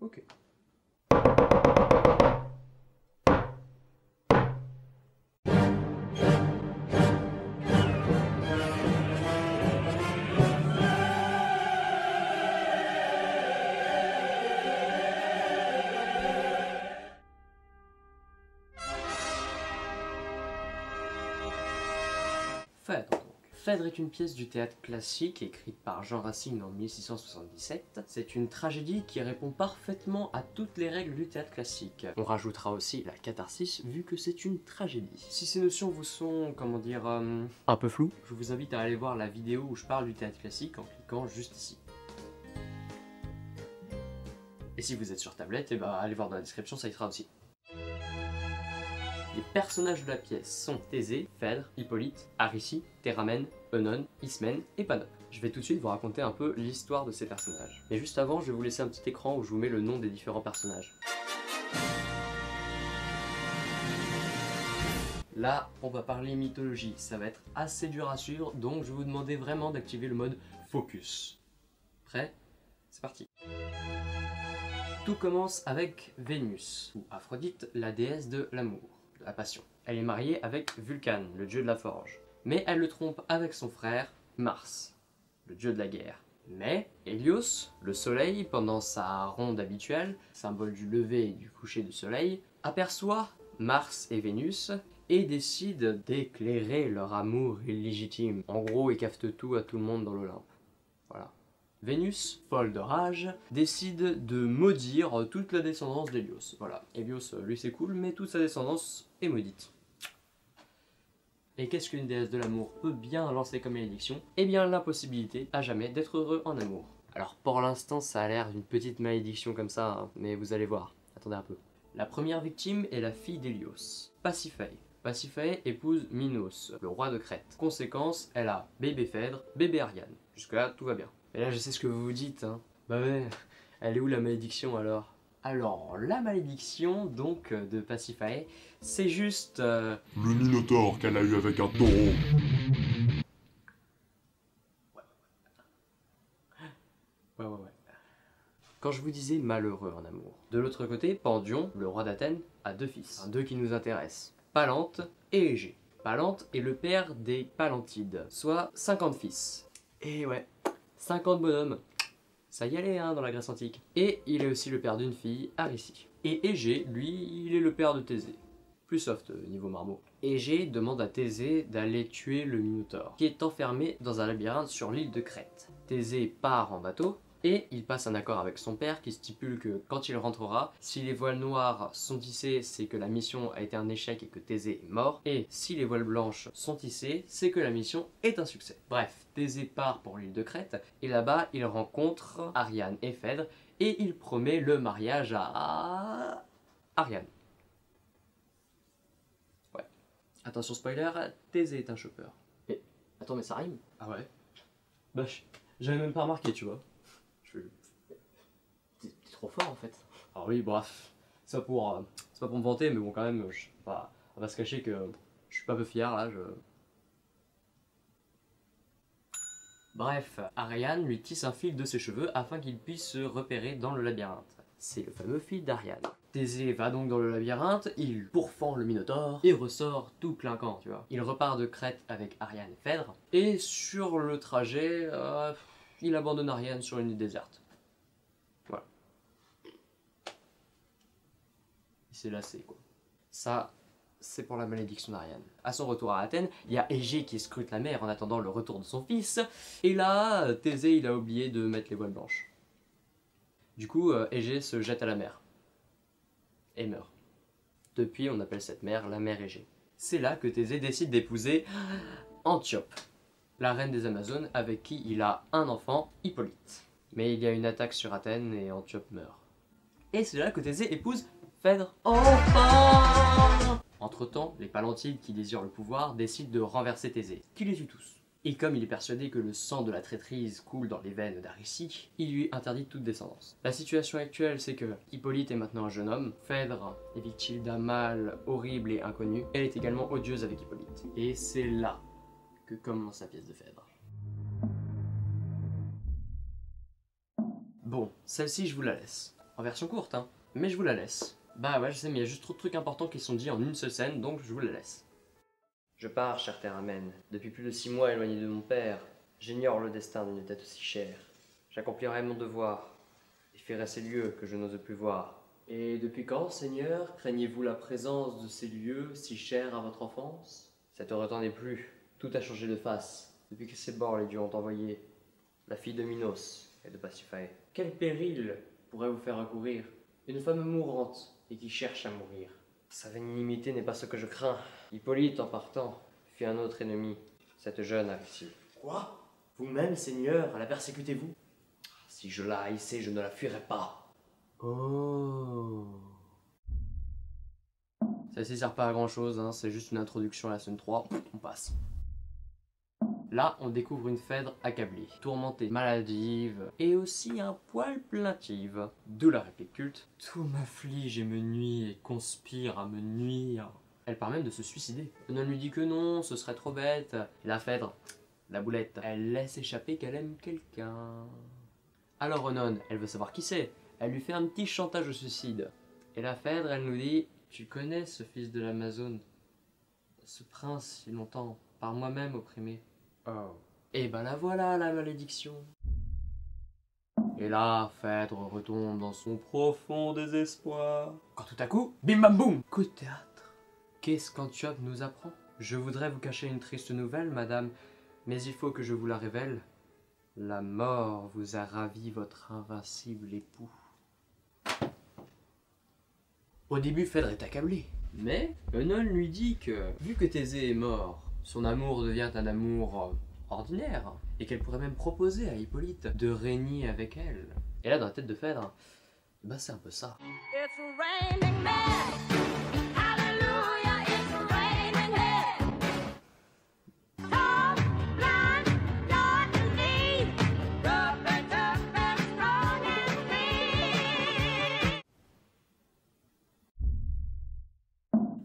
Ok. Phèdre donc. Phèdre est une pièce du théâtre classique écrite par Jean Racine en 1677. C'est une tragédie qui répond parfaitement à toutes les règles du théâtre classique. On rajoutera aussi la catharsis vu que c'est une tragédie. Si ces notions vous sont, comment dire, un peu floues, je vous invite à aller voir la vidéo où je parle du théâtre classique en cliquant juste ici. Et si vous êtes sur tablette, et allez voir dans la description, ça y sera aussi. Les personnages de la pièce sont Thésée, Phèdre, Hippolyte, Aricie, Théramène, Œnone, Ismène et Panope. Je vais tout de suite vous raconter un peu l'histoire de ces personnages. Mais juste avant, je vais vous laisser un petit écran où je vous mets le nom des différents personnages. Là, on va parler mythologie, ça va être assez dur à suivre, donc je vais vous demander vraiment d'activer le mode focus. Prêt? C'est parti. Tout commence avec Vénus, ou Aphrodite, la déesse de l'amour. La passion. Elle est mariée avec Vulcane, le dieu de la forge. Mais elle le trompe avec son frère, Mars, le dieu de la guerre. Mais Hélios, le soleil, pendant sa ronde habituelle, symbole du lever et du coucher du soleil, aperçoit Mars et Vénus et décide d'éclairer leur amour illégitime. En gros, ils cafetent tout à tout le monde dans l'Olympe. Voilà. Vénus, folle de rage, décide de maudire toute la descendance d'Hélios. Voilà, Hélios, lui c'est cool, mais toute sa descendance est maudite. Et qu'est-ce qu'une déesse de l'amour peut bien lancer comme malédiction? Eh bien l'impossibilité à jamais d'être heureux en amour. Alors pour l'instant ça a l'air d'une petite malédiction comme ça, hein, mais vous allez voir, attendez un peu. La première victime est la fille d'Hélios, Pasiphae. Pasiphae épouse Minos, le roi de Crète. Conséquence, elle a bébé Phèdre, bébé Ariane. Jusque là tout va bien. Et là je sais ce que vous vous dites, hein. Bah ouais, elle est où la malédiction alors? Alors la malédiction donc de Pasiphae, c'est juste... Le minotaure qu'elle a eu avec un taureau. Ouais. Quand je vous disais malheureux en amour. De l'autre côté, Pandion, le roi d'Athènes, a deux fils. Deux qui nous intéressent, Palante et Égée. Palante est le père des Palantides, soit 50 fils. Et ouais, 50 bonhommes. Ça y allait hein, dans la Grèce antique. Et il est aussi le père d'une fille, Aricie. Et Égée, lui, il est le père de Thésée. Plus soft niveau marmot. Égée demande à Thésée d'aller tuer le Minotaure, qui est enfermé dans un labyrinthe sur l'île de Crète. Thésée part en bateau, et il passe un accord avec son père qui stipule que quand il rentrera, si les voiles noires sont tissées, c'est que la mission a été un échec et que Thésée est mort. Et si les voiles blanches sont tissées, c'est que la mission est un succès. Bref, Thésée part pour l'île de Crète, et là-bas, il rencontre Ariane et Phèdre, et il promet le mariage à Ariane. Ouais. Attention spoiler, Thésée est un chopper. Et attends, mais ça rime? Ah ouais? Bah, j'avais même pas remarqué, tu vois. T'es trop fort en fait. Ah oui, bref, c'est pas pour me vanter, mais bon, quand même, on va se cacher que je suis pas peu fier là. Bref, Ariane lui tisse un fil de ses cheveux afin qu'il puisse se repérer dans le labyrinthe. C'est le fameux fil d'Ariane. Thésée va donc dans le labyrinthe, il pourfend le Minotaure et ressort tout clinquant, tu vois. Il repart de Crète avec Ariane et Phèdre, et sur le trajet, il abandonne Ariane sur une île déserte. Voilà. Il s'est lassé, quoi. Ça, c'est pour la malédiction d'Ariane. À son retour à Athènes, il y a Égée qui scrute la mer en attendant le retour de son fils, et là, Thésée, il a oublié de mettre les voiles blanches. Du coup, Égée se jette à la mer. Et meurt. Depuis, on appelle cette mer la mer Égée. C'est là que Thésée décide d'épouser Antiope, la reine des Amazones, avec qui il a un enfant, Hippolyte. Mais il y a une attaque sur Athènes et Antiope meurt. Et c'est là que Thésée épouse Phèdre. Enfin! Entre-temps, les Palantides qui désirent le pouvoir décident de renverser Thésée, qui les tue tous. Et comme il est persuadé que le sang de la traîtrise coule dans les veines d'Aricie, il lui interdit toute descendance. La situation actuelle, c'est que Hippolyte est maintenant un jeune homme, Phèdre est victime d'un mal horrible et inconnu, elle est également odieuse avec Hippolyte. Et c'est là que commence la pièce de Phèdre. Bon, celle-ci je vous la laisse. en version courte, hein. Mais je vous la laisse. Bah ouais, je sais, mais il y a juste trop de trucs importants qui sont dits en une seule scène, donc je vous la laisse. Je pars, cher Théramène. Depuis plus de 6 mois éloigné de mon père, j'ignore le destin d'une tête aussi chère. J'accomplirai mon devoir et ferai ces lieux que je n'ose plus voir. Et depuis quand, Seigneur, craignez-vous la présence de ces lieux si chers à votre enfance? Cet heureux temps n'est plus. Tout a changé de face depuis que ces bords les dieux ont envoyé la fille de Minos et de Pasiphae. Quel péril pourrait vous faire accourir? Une femme mourante et qui cherche à mourir. Sa vénimité n'est pas ce que je crains. Hippolyte, en partant, fit un autre ennemi, cette jeune Aricie. Quoi? Vous-même, Seigneur, la persécutez-vous? Si je la haïssais, je ne la fuirais pas. Oh. Ça ne sert pas à grand chose, hein, c'est juste une introduction à la scène 3, on passe. Là, on découvre une Phèdre accablée, tourmentée, maladive et aussi un poil plaintive. D'où la réplique culte. Tout m'afflige et me nuit et conspire à me nuire. Elle part même de se suicider. Œnone lui dit que non, ce serait trop bête. Et la Phèdre, la boulette, elle laisse échapper qu'elle aime quelqu'un. Alors Œnone, elle veut savoir qui c'est. Elle lui fait un petit chantage au suicide. Et la Phèdre, elle nous dit: tu connais ce fils de l'Amazone, ce prince si longtemps, par moi-même opprimé. Oh. Et ben la voilà, la malédiction. Et là, Phèdre retombe dans son profond désespoir. Quand tout à coup, bim bam boum, coup de théâtre. Qu'est-ce qu'Antiope nous apprend? Je voudrais vous cacher une triste nouvelle, madame, mais il faut que je vous la révèle. La mort vous a ravi votre invincible époux. Au début, Phèdre est accablée. Mais Œnone lui dit que, vu que Thésée est mort, son amour devient un amour ordinaire, et qu'elle pourrait même proposer à Hippolyte de régner avec elle. Et là, dans la tête de Phèdre, bah c'est un peu ça.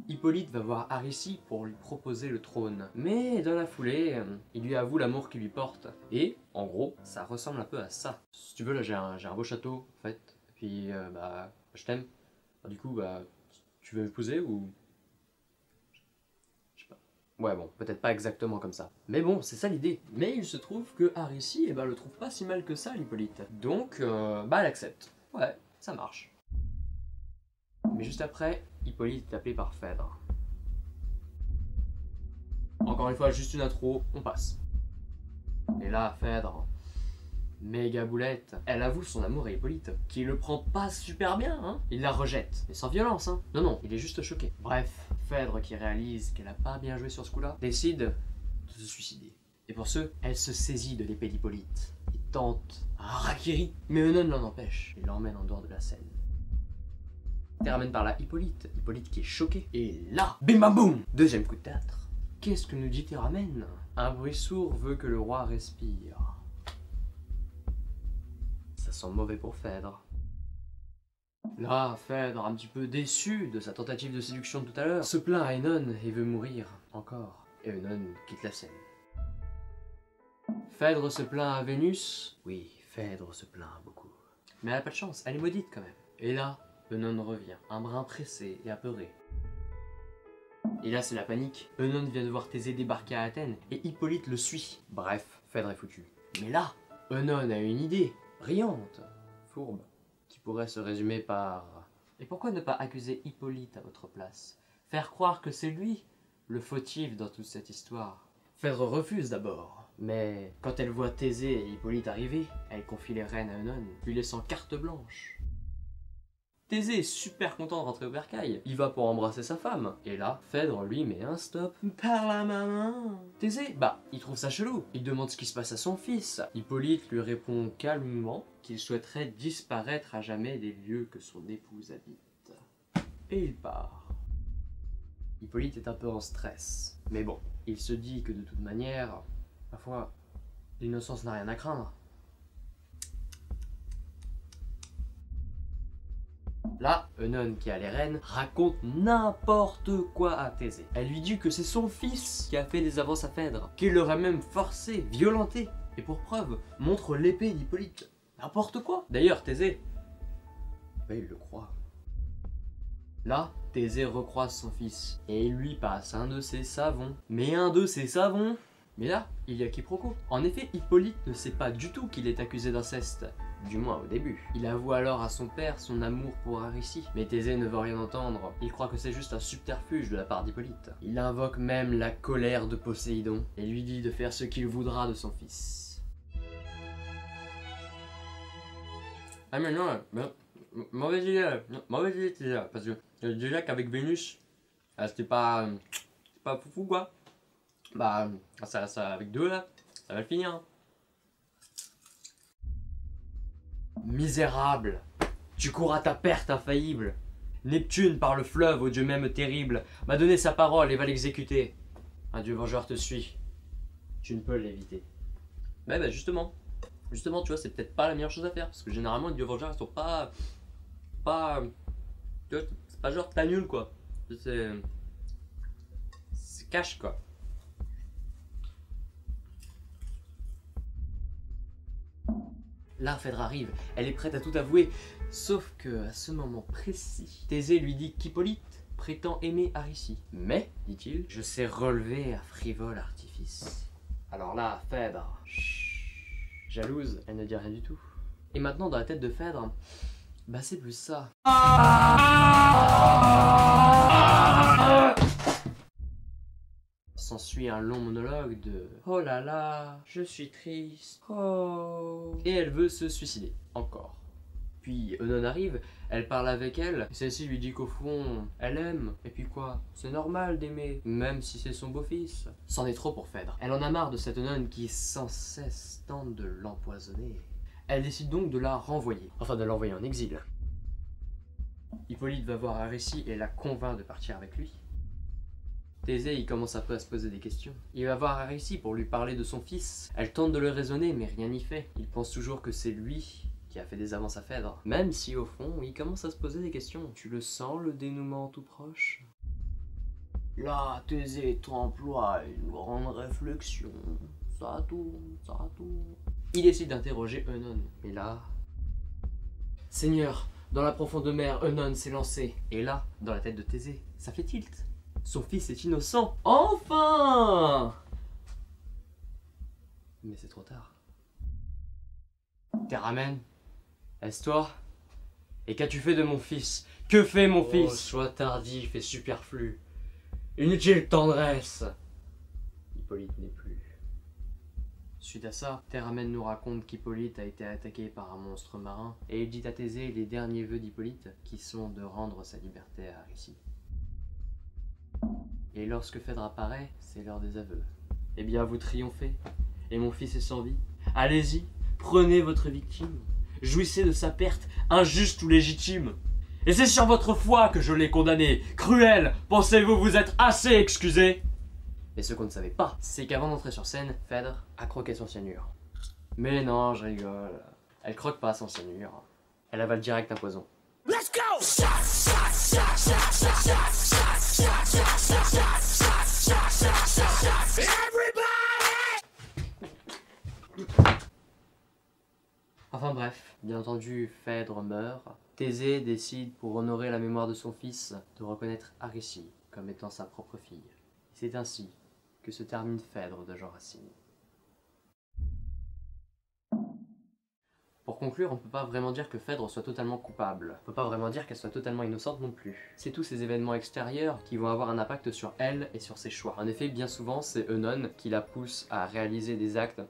Hippolyte va voir Aricie pour lui proposer le trône. Mais dans la foulée, il lui avoue l'amour qu'il lui porte. Et, en gros, ça ressemble un peu à ça. Si tu veux, là j'ai un beau château, en fait. Et puis, bah, je t'aime. Du coup, bah, tu veux m'épouser ou... Je sais pas. Ouais, bon, peut-être pas exactement comme ça. Mais bon, c'est ça l'idée. Mais il se trouve que Aricie, eh ben, le trouve pas si mal que ça, l'Hippolyte. Donc, bah, elle accepte. Ouais, ça marche. Mais juste après, Hippolyte est appelé par Phèdre. Encore une fois, juste une intro, on passe. Et là, Phèdre, méga boulette, elle avoue son amour à Hippolyte, qui le prend pas super bien, hein. Il la rejette, mais sans violence, hein. Non, non, il est juste choqué. Bref, Phèdre, qui réalise qu'elle a pas bien joué sur ce coup-là, décide de se suicider. Et pour ce, elle se saisit de l'épée d'Hippolyte et tente un harakiri. Mais Œnone l'en empêche et l'emmène en dehors de la scène. Ramène par là Hippolyte qui est choqué. Et là, bim bam boum, deuxième coup de théâtre. Qu'est-ce que nous dit Théramène? Un bruit sourd veut que le roi respire. Ça sent mauvais pour Phèdre. Là, Phèdre, un petit peu déçu de sa tentative de séduction de tout à l'heure, se plaint à Œnone et veut mourir encore. Et Œnone quitte la scène. Phèdre se plaint à Vénus. Oui, Phèdre se plaint beaucoup. Mais elle a pas de chance, elle est maudite quand même. Et là, Œnone revient, un brin pressé et apeuré. Et là c'est la panique. Œnone vient de voir Thésée débarquer à Athènes et Hippolyte le suit. Bref, Phèdre est foutu. Mais là, Œnone a une idée, brillante, fourbe, qui pourrait se résumer par... Et pourquoi ne pas accuser Hippolyte à votre place? Faire croire que c'est lui le fautif dans toute cette histoire. Phèdre refuse d'abord, mais quand elle voit Thésée et Hippolyte arriver, elle confie les rênes à Œnone, lui laissant carte blanche. Thésée est super content de rentrer au bercail. Il va pour embrasser sa femme. Et là, Phèdre lui met un stop. Par la maman. Thésée, bah, il trouve ça chelou. Il demande ce qui se passe à son fils. Hippolyte lui répond calmement qu'il souhaiterait disparaître à jamais des lieux que son épouse habite. Et il part. Hippolyte est un peu en stress. Mais bon, il se dit que de toute manière, ma foi, l'innocence n'a rien à craindre. Là, Œnone, qui a les rênes, raconte n'importe quoi à Thésée. Elle lui dit que c'est son fils qui a fait des avances à Phèdre, qu'il l'aurait même forcé, violenté, et pour preuve, montre l'épée d'Hippolyte. N'importe quoi. D'ailleurs, Thésée, Ouais, il le croit. Là, Thésée recroise son fils, et il lui passe un de ses savons. Mais là, il y a quiproquo. En effet, Hippolyte ne sait pas du tout qu'il est accusé d'inceste. Du moins au début. Il avoue alors à son père son amour pour Aricie. Mais Thésée ne veut rien entendre. Il croit que c'est juste un subterfuge de la part d'Hippolyte. Il invoque même la colère de Poséidon, et lui dit de faire ce qu'il voudra de son fils. Ah mais non, mauvaise idée déjà, parce que déjà qu'avec Vénus, c'était pas foufou quoi. Bah, ça avec deux là, ça va le finir. Hein. Misérable, tu cours à ta perte infaillible. Neptune, par le fleuve, au dieu même terrible, m'a donné sa parole et va l'exécuter. Un dieu vengeur te suit. Tu ne peux l'éviter. Bah justement, tu vois, c'est peut-être pas la meilleure chose à faire, parce que généralement les dieux vengeurs ils sont pas, tu vois, c'est pas genre t'as nul quoi. C'est cash quoi. Là, Phèdre arrive, elle est prête à tout avouer, sauf que à ce moment précis, Thésée lui dit qu'Hippolyte prétend aimer Aricie. Mais, dit-il, je sais relever un frivole artifice. Alors là, Phèdre, jalouse, elle ne dit rien du tout. Et maintenant, dans la tête de Phèdre, bah c'est plus ça. S'ensuit un long monologue de « Oh là là, je suis triste, oh » et elle veut se suicider, encore. Puis Eunon arrive, elle parle avec elle, et celle-ci lui dit qu'au fond, elle aime, et puis quoi, c'est normal d'aimer, même si c'est son beau-fils. C'en est trop pour Phèdre. Elle en a marre de cette Eunon qui sans cesse tente de l'empoisonner. Elle décide donc de la renvoyer, enfin de l'envoyer en exil. Hippolyte va voir Aricie et la convainc de partir avec lui. Thésée, il commence un peu à se poser des questions. Il va voir Aricie pour lui parler de son fils. Elle tente de le raisonner, mais rien n'y fait. Il pense toujours que c'est lui qui a fait des avances à Phèdre. Même si au fond, il commence à se poser des questions. Tu le sens, le dénouement tout proche? Là, Thésée t'emploie une grande réflexion. Ça tourne. Il décide d'interroger Eunon. Mais là... Seigneur, dans la profonde mer, Eunon s'est lancé. Et là, dans la tête de Thésée, ça fait tilt. Son fils est innocent. Enfin! Mais c'est trop tard. Théramène, est-ce toi? Et qu'as-tu fait de mon fils? Que fait mon fils? Choix tardif et superflu. Inutile tendresse. Hippolyte n'est plus. Suite à ça, Théramène nous raconte qu'Hippolyte a été attaqué par un monstre marin et il dit à Thésée les derniers vœux d'Hippolyte qui sont de rendre sa liberté à Aricie. Et lorsque Phèdre apparaît, c'est l'heure des aveux. Eh bien, vous triomphez, et mon fils est sans vie. Allez-y, prenez votre victime, jouissez de sa perte, injuste ou légitime. Et c'est sur votre foi que je l'ai condamné. Cruel, pensez-vous vous être assez excusé? Et ce qu'on ne savait pas, c'est qu'avant d'entrer sur scène, Phèdre a croqué son cyanure. Mais non, je rigole. Elle croque pas son cyanure. Elle avale direct un poison. Let's go! Enfin bref, bien entendu, Phèdre meurt. Thésée décide, pour honorer la mémoire de son fils, de reconnaître Aricie comme étant sa propre fille. C'est ainsi que se termine Phèdre de Jean Racine. Pour conclure, on ne peut pas vraiment dire que Phèdre soit totalement coupable. On ne peut pas vraiment dire qu'elle soit totalement innocente non plus. C'est tous ces événements extérieurs qui vont avoir un impact sur elle et sur ses choix. En effet, bien souvent, c'est Eunon qui la pousse à réaliser des actes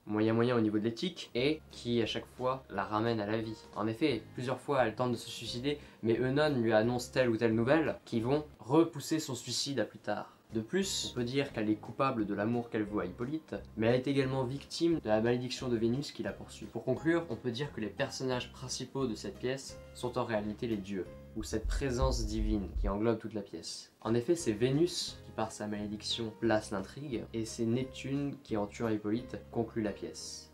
moyen au niveau de l'éthique et qui à chaque fois la ramène à la vie. En effet, plusieurs fois elle tente de se suicider, mais Eunon lui annonce telle ou telle nouvelle qui vont repousser son suicide à plus tard. De plus, on peut dire qu'elle est coupable de l'amour qu'elle voue à Hippolyte, mais elle est également victime de la malédiction de Vénus qui la poursuit. Pour conclure, on peut dire que les personnages principaux de cette pièce sont en réalité les dieux, ou cette présence divine qui englobe toute la pièce. En effet, c'est Vénus qui, par sa malédiction, place l'intrigue, et c'est Neptune qui, en tuant Hippolyte, conclut la pièce.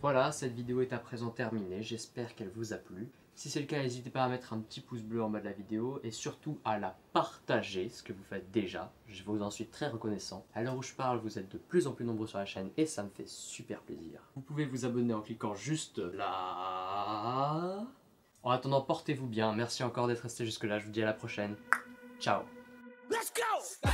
Voilà, cette vidéo est à présent terminée, j'espère qu'elle vous a plu. Si c'est le cas, n'hésitez pas à mettre un petit pouce bleu en bas de la vidéo et surtout à la partager, ce que vous faites déjà. Je vous en suis très reconnaissant. À l'heure où je parle, vous êtes de plus en plus nombreux sur la chaîne et ça me fait super plaisir. Vous pouvez vous abonner en cliquant juste là. En attendant, portez-vous bien. Merci encore d'être resté jusque là. Je vous dis à la prochaine. Ciao. Let's go!